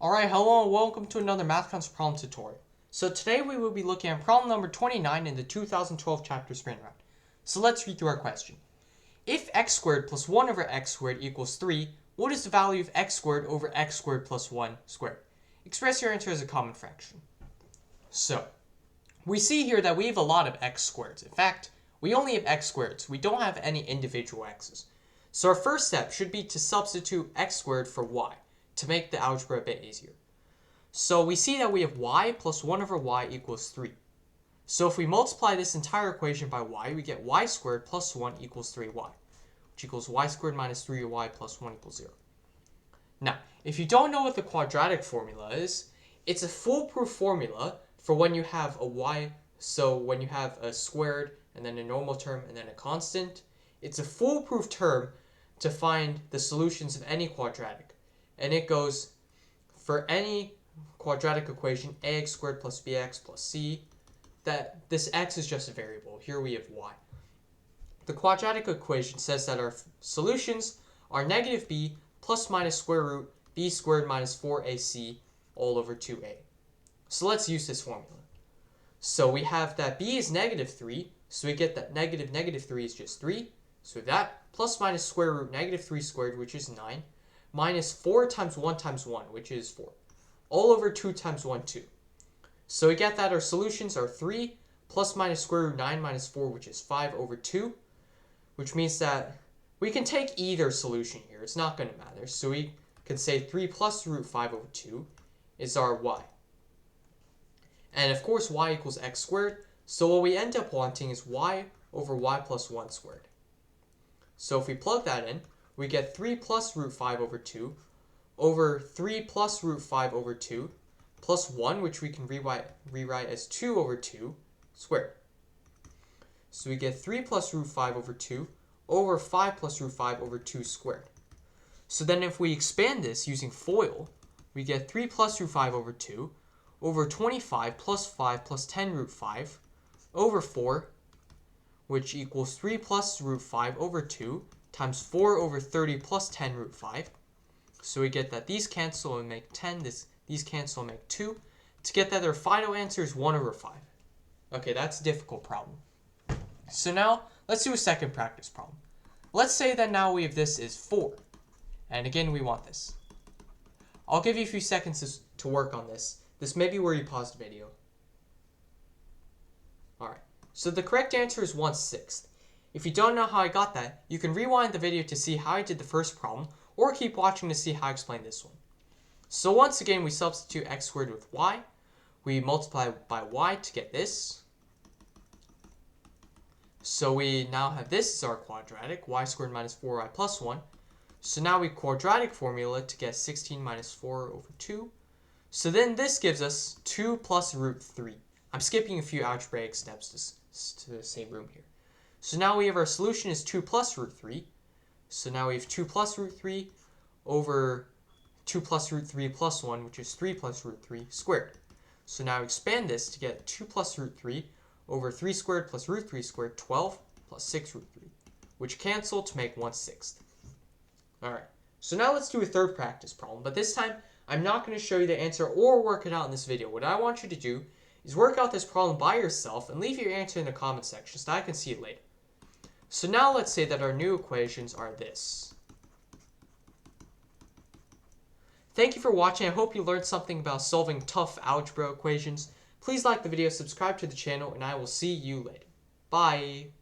Alright, hello and welcome to another MATHCOUNTS problem tutorial. So today we will be looking at problem number 29 in the 2012 chapter Sprint Round. So let's read through our question. If x squared plus 1 over x squared equals 3, what is the value of x squared over x squared plus 1 squared? Express your answer as a common fraction. So, we see here that we have a lot of x squareds. In fact, we only have x squareds. We don't have any individual x's. So our first step should be to substitute x squared for y, to make the algebra a bit easier. So we see that we have y plus 1 over y equals 3. So if we multiply this entire equation by y, we get y squared plus 1 equals 3y, which equals y squared minus 3y plus 1 equals 0. Now, if you don't know what the quadratic formula is, it's a foolproof formula for when you have a y, so when you have a squared and then a normal term and then a constant. It's a foolproof term to find the solutions of any quadratic. And it goes, for any quadratic equation, ax squared plus bx plus c, that this x is just a variable. Here we have y. The quadratic equation says that our solutions are negative b plus minus square root b squared minus 4ac all over 2a. So let's use this formula. So we have that b is negative 3, so we get that negative 3 is just 3. So that plus minus square root negative 3 squared, which is 9, minus 4 times 1 times 1, which is 4. All over 2 times 1, 2. So we get that our solutions are 3 plus minus square root 9 minus 4, which is 5 over 2, which means that we can take either solution here. It's not going to matter. So we can say 3 plus root 5 over 2 is our y. And of course, y equals x squared. So what we end up wanting is y over y plus 1 squared. So if we plug that in, we get 3 plus root 5 over 2 over 3 plus root 5 over 2 plus 1, which we can rewrite as 2 over 2 squared. So we get 3 plus root 5 over 2 over 5 plus root 5 over 2 squared. So then if we expand this using FOIL, we get 3 plus root 5 over 2 over 25 plus 5 plus 10 root 5 over 4, which equals 3 plus root 5 over 2 times 4 over 30 plus 10 root 5. So we get that these cancel and make 10, these cancel and make 2. To get that, our final answer is 1 over 5. Okay, that's a difficult problem. So now, let's do a second practice problem. Let's say that now we have this is 4. And again, we want this. I'll give you a few seconds to work on this. This may be where you pause the video. Alright, so the correct answer is 1/6. If you don't know how I got that, you can rewind the video to see how I did the first problem, or keep watching to see how I explained this one. So once again, we substitute x squared with y. We multiply by y to get this. So we now have this as our quadratic, y squared minus 4y plus 1. So now we quadratic formula to get 16 minus 4 over 2. So then this gives us 2 plus root 3. I'm skipping a few algebraic steps to save room here. So now we have our solution is 2 plus root 3. So now we have 2 plus root 3 over 2 plus root 3 plus 1, which is 3 plus root 3 squared. So now expand this to get 2 plus root 3 over 3 squared plus root 3 squared, 12 plus 6 root 3, which cancel to make 1/6. Alright, so now let's do a third practice problem, but this time I'm not going to show you the answer or work it out in this video. What I want you to do is work out this problem by yourself and leave your answer in the comment section so that I can see it later. So now let's say that our new equations are this. Thank you for watching. I hope you learned something about solving tough algebra equations. Please like the video, subscribe to the channel, and I will see you later. Bye!